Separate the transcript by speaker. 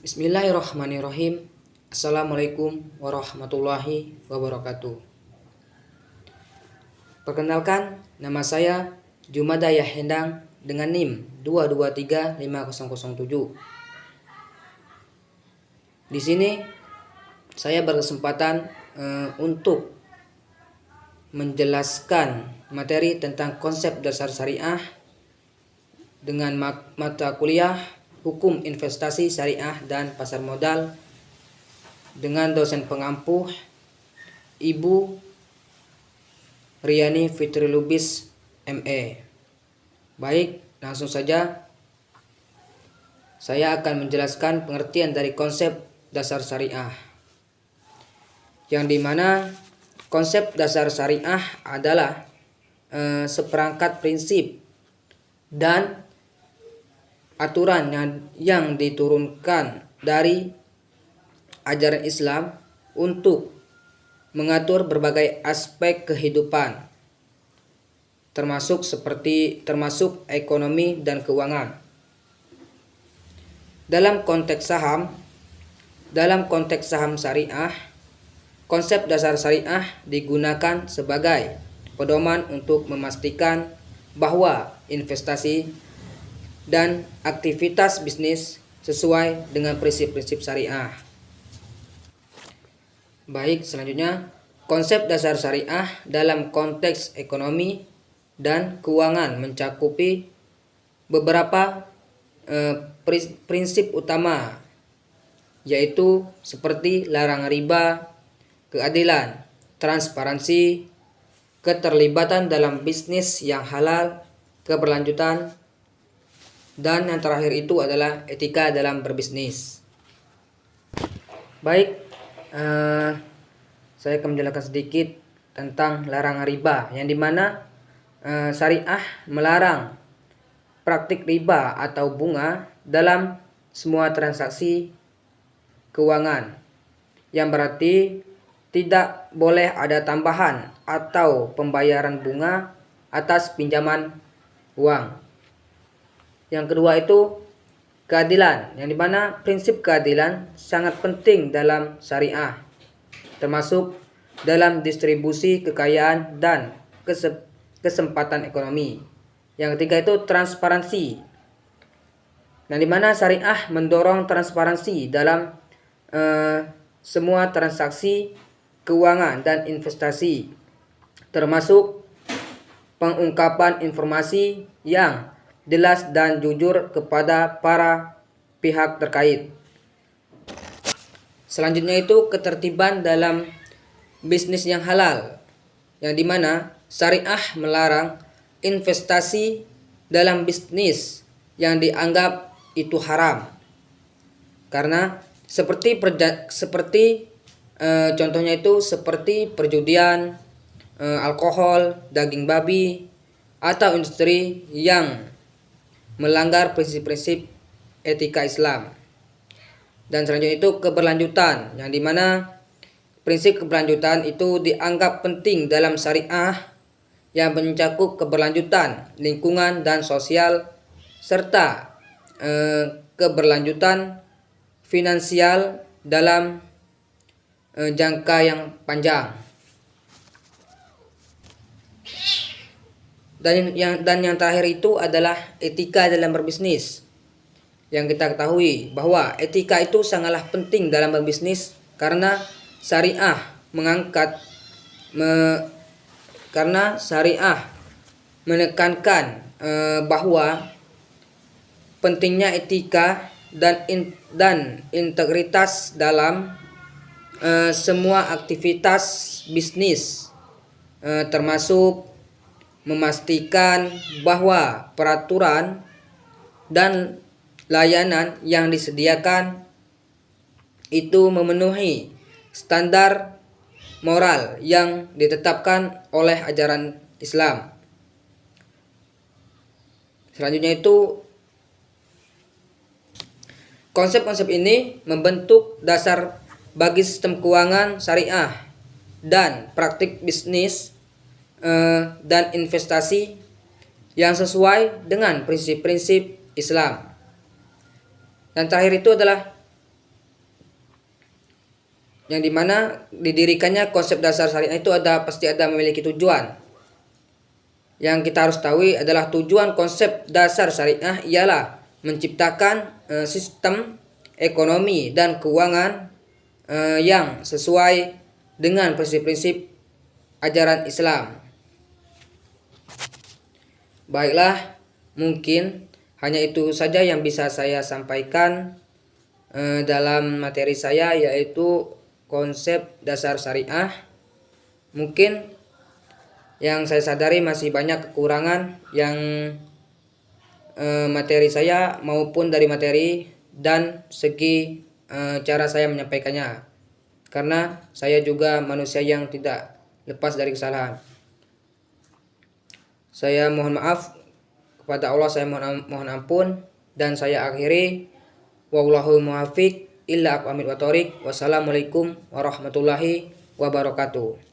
Speaker 1: Bismillahirrahmanirrahim. Assalamualaikum warahmatullahi wabarakatuh. Perkenalkan, nama saya Jumada Yahendang dengan NIM 2235007. Di sini saya berkesempatan untuk menjelaskan materi tentang konsep dasar syariah dengan mata kuliah Hukum Investasi Syariah dan Pasar Modal dengan dosen pengampu Ibu Riani Fitri Lubis ME. Baik, langsung saja saya akan menjelaskan pengertian dari konsep dasar syariah, yang dimana konsep dasar syariah adalah seperangkat prinsip dan aturan yang diturunkan dari ajaran Islam untuk mengatur berbagai aspek kehidupan, termasuk ekonomi dan keuangan. Dalam konteks saham syariah, konsep dasar syariah digunakan sebagai pedoman untuk memastikan bahwa investasi dan aktivitas bisnis sesuai dengan prinsip-prinsip syariah. Baik, selanjutnya konsep dasar syariah dalam konteks ekonomi dan keuangan mencakupi beberapa prinsip utama, yaitu seperti larangan riba, keadilan, transparansi, keterlibatan dalam bisnis yang halal, keberlanjutan, dan yang terakhir itu adalah etika dalam berbisnis. Baik, saya akan menjelaskan sedikit tentang larangan riba, yang dimana syariah melarang praktik riba atau bunga dalam semua transaksi keuangan, yang berarti tidak boleh ada tambahan atau pembayaran bunga atas pinjaman uang. Yang kedua itu keadilan, yang dimana prinsip keadilan sangat penting dalam syariah, termasuk dalam distribusi kekayaan dan kesempatan ekonomi. Yang ketiga itu transparansi, yang dimana syariah mendorong transparansi dalam semua transaksi keuangan dan investasi, termasuk pengungkapan informasi yang jelas dan jujur kepada para pihak terkait. Selanjutnya itu ketertiban dalam bisnis yang halal, yang dimana syariah melarang investasi dalam bisnis yang dianggap itu haram, karena contohnya itu seperti perjudian, alkohol, daging babi, atau industri yang melanggar prinsip-prinsip etika Islam. Dan selanjutnya itu keberlanjutan, yang dimana prinsip keberlanjutan itu dianggap penting dalam syariah, yang mencakup keberlanjutan lingkungan dan sosial, serta keberlanjutan finansial dalam jangka yang panjang. Dan yang terakhir itu adalah etika dalam berbisnis, yang kita ketahui bahwa etika itu sangatlah penting dalam berbisnis, karena syariah menekankan bahwa pentingnya etika dan integritas dalam semua aktivitas bisnis, termasuk memastikan bahwa peraturan dan layanan yang disediakan itu memenuhi standar moral yang ditetapkan oleh ajaran Islam. Selanjutnya itu konsep-konsep ini membentuk dasar bagi sistem keuangan syariah dan praktik bisnis dan investasi yang sesuai dengan prinsip-prinsip Islam. Dan terakhir itu adalah yang dimana didirikannya konsep dasar syariah itu pasti ada memiliki tujuan. Yang kita harus tahu adalah tujuan konsep dasar syariah ialah menciptakan sistem ekonomi dan keuangan yang sesuai dengan prinsip-prinsip ajaran Islam. Baiklah, mungkin hanya itu saja yang bisa saya sampaikan dalam materi saya, yaitu konsep dasar syariah. Mungkin yang saya sadari masih banyak kekurangan yang materi saya maupun dari materi dan segi cara saya menyampaikannya, karena saya juga manusia yang tidak lepas dari kesalahan. Saya mohon maaf kepada Allah, saya mohon ampun, dan saya akhiri wallahu muwaffiq illa aqwamit wa thoriq. Wassalamualaikum warahmatullahi wabarakatuh.